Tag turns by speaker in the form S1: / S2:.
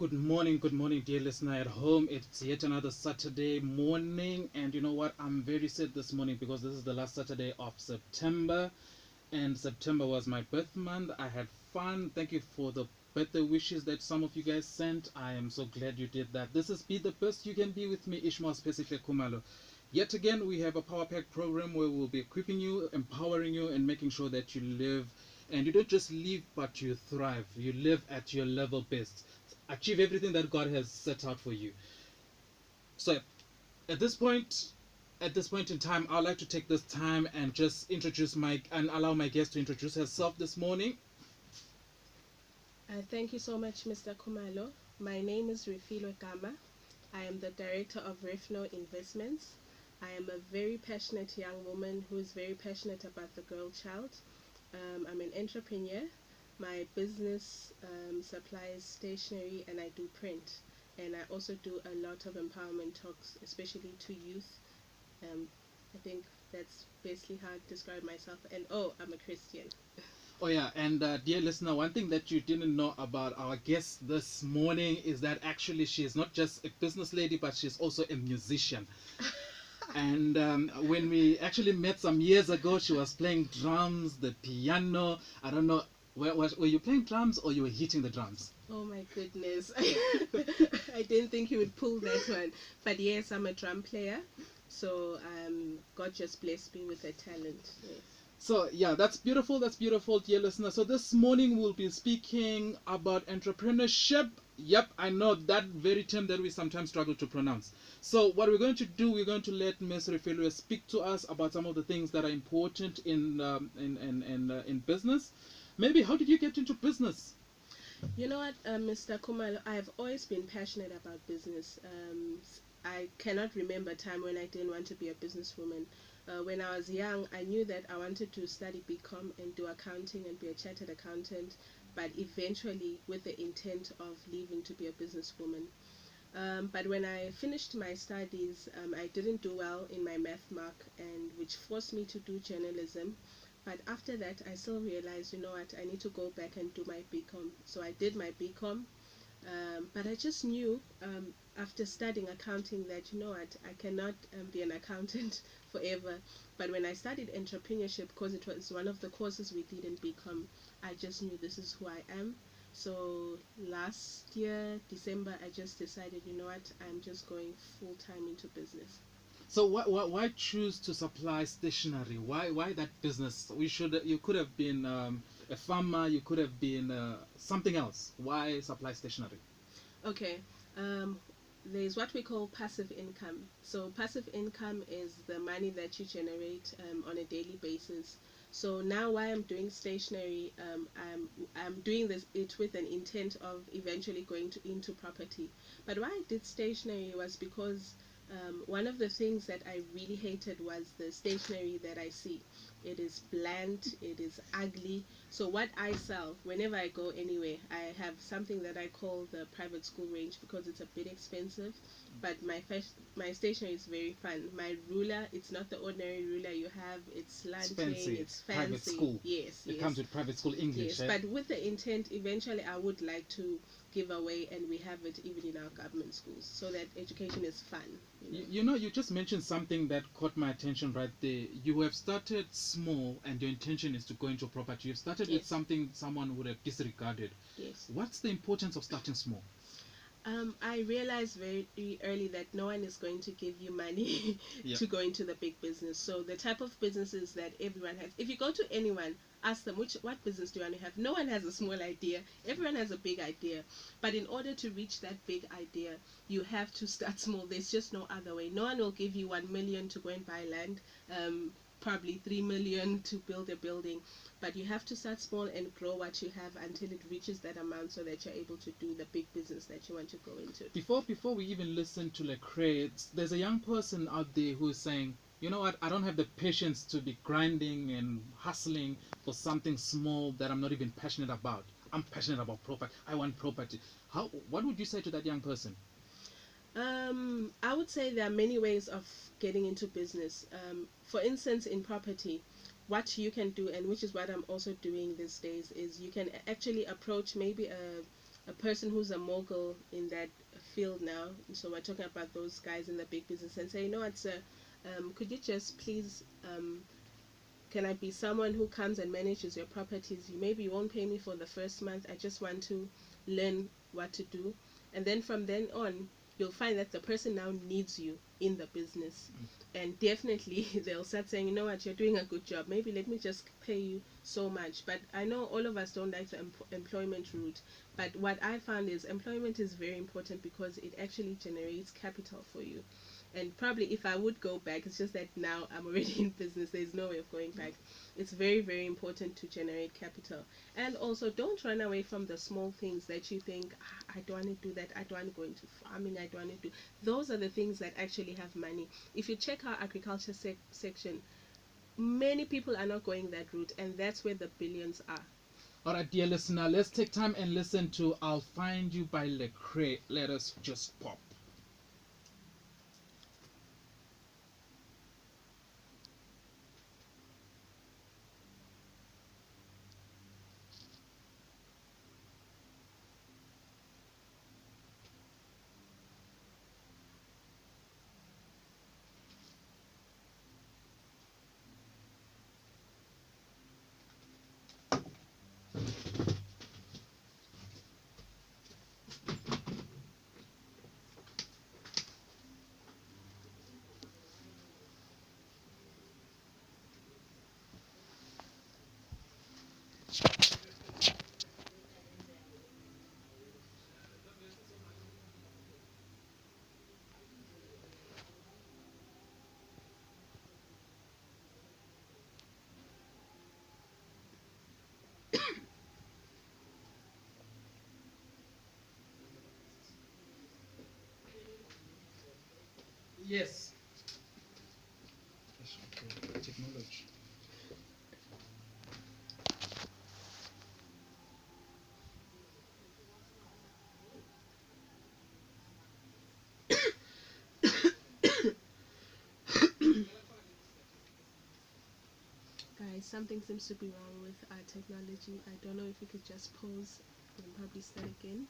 S1: Good morning, dear listener at home. It's yet another Saturday morning, and you know what? I'm very sad this morning because this is the last Saturday of September, and September was my birth month. I had fun. Thank you for the birthday wishes that some of you guys sent. I am so glad you did that. This is Be the Best You Can Be with me, Ishmael Specific Kumalo. Yet again, we have a Power Pack program where we'll be equipping you, empowering you, and making sure that you live and you don't just live, but you thrive. You live at your level best. Achieve everything that God has set out for you. So at this point, at this point in time, I'd like to take this time and just introduce my and allow my guest to introduce herself this morning.
S2: Thank you so much, Mr. Kumalo. My name is Refiloe Gama. I am the director of Refiloe Investments. I am a very passionate young woman who is very passionate about the girl child. I'm an entrepreneur. My business supplies stationery and I do print. And I also do a lot of empowerment talks, especially to youth. Um, I think that's basically how I describe myself. And oh, I'm a Christian.
S1: Oh yeah, and dear listener, one thing that you didn't know about our guest this morning is that actually she is not just a business lady, but she's also a musician. And when we actually met some years ago, she was playing drums, the piano. I don't know, were you playing drums or you were hitting the drums?
S2: Oh my goodness. I didn't think you would pull that one. But yes, I'm a drum player. So God just blessed me with a talent. Yes.
S1: So yeah, that's beautiful, dear listener. So this morning we'll be speaking about entrepreneurship. Yep, I know that very term that we sometimes struggle to pronounce. So what we're going to do, we're going to let Ms. Refiloe speak to us about some of the things that are important in business. Maybe how did you get into business?
S2: You know what, Mr. Kumalo, I've always been passionate about business. I cannot remember a time when I didn't want to be a businesswoman. When I was young, I knew that I wanted to study BCom and do accounting and be a chartered accountant, but eventually with the intent of leaving to be a businesswoman. But when I finished my studies, I didn't do well in my math mark, and which forced me to do journalism. But after that, I still realized, you know what, I need to go back and do my BCom. So I did my BCom, but I just knew after studying accounting that, you know what, I cannot be an accountant forever. But when I studied entrepreneurship, because it was one of the courses we did in BCom, I just knew this is who I am. So last year, December, I just decided, you know what, I'm just going full time into business.
S1: So why choose to supply stationery? Why that business? You could have been a farmer. You could have been something else. Why supply stationery?
S2: Okay. Um, there's what we call passive income. So passive income is the money that you generate on a daily basis. So now why I'm doing stationery, I'm doing this it with an intent of eventually going to into property. But why I did stationery was because one of the things that I really hated was the stationery that I see. It is bland, it is ugly. So what I sell, whenever I go anywhere, I have something that I call the private school range because it's a bit expensive, but my stationery is very fun. My ruler, it's not the ordinary ruler you have. It's
S1: It's
S2: slanting,
S1: fancy.
S2: it's
S1: Private
S2: fancy.
S1: school.
S2: Yes,
S1: It
S2: yes.
S1: comes with private school English.
S2: Yes,
S1: Eh?
S2: but with the intent, eventually I would like to give away, and we have it even in our government schools, so that education is fun, you know.
S1: You know, you just mentioned something that caught my attention right there. You have started small, and your intention is to go into property. You've started with
S2: Yes,
S1: something someone would have disregarded.
S2: yes.
S1: What's the importance of starting small?
S2: I realized very early that no one is going to give you money
S1: Yeah.
S2: to go into the big business. So the type of businesses that everyone has, if you go to anyone, ask them what business do you want to have. No one has a small idea. Everyone has a big idea. But in order to reach that big idea, you have to start small. There's just no other way. No one will give you 1 million to go and buy land. Probably 3 million to build a building, but you have to start small and grow what you have until it reaches that amount so that you're able to do the big business that you want to go into.
S1: Before we even listen to Lecrae, there's a young person out there who is saying, you know what, I don't have the patience to be grinding and hustling for something small that I'm not even passionate about. I'm passionate about property. I want property. What would you say to that young person?
S2: I would say there are many ways of getting into business. For instance, in property, what you can do, and which is what I'm also doing these days, is you can actually approach maybe a a person who's a mogul in that field now. So we're talking about those guys in the big business and say, you know what, sir, could you just please, can I be someone who comes and manages your properties? You maybe won't pay me for the first month. I just want to learn what to do. And then from then on, you'll find that the person now needs you in the business. And definitely they'll start saying, you know what, you're doing a good job. Maybe let me just pay you so much. But I know all of us don't like the employment route. But what I found is employment is very important because it actually generates capital for you. And probably if I would go back, it's just that now I'm already in business, there's no way of going back. It's very, very important to generate capital. And also, don't run away from the small things that you think, "Ah, I don't want to do that, I don't want to go into farming, I don't want to do." Those are the things that actually have money. If you check our agriculture section, many people are not going that route, and that's where the billions are.
S1: All right, dear listener, let's take time and listen to "I'll Find You" by Lecrae. Let us just pop. Yes. Technology.
S2: Guys, something seems to be wrong with our technology. I don't know if we could just pause and probably start again.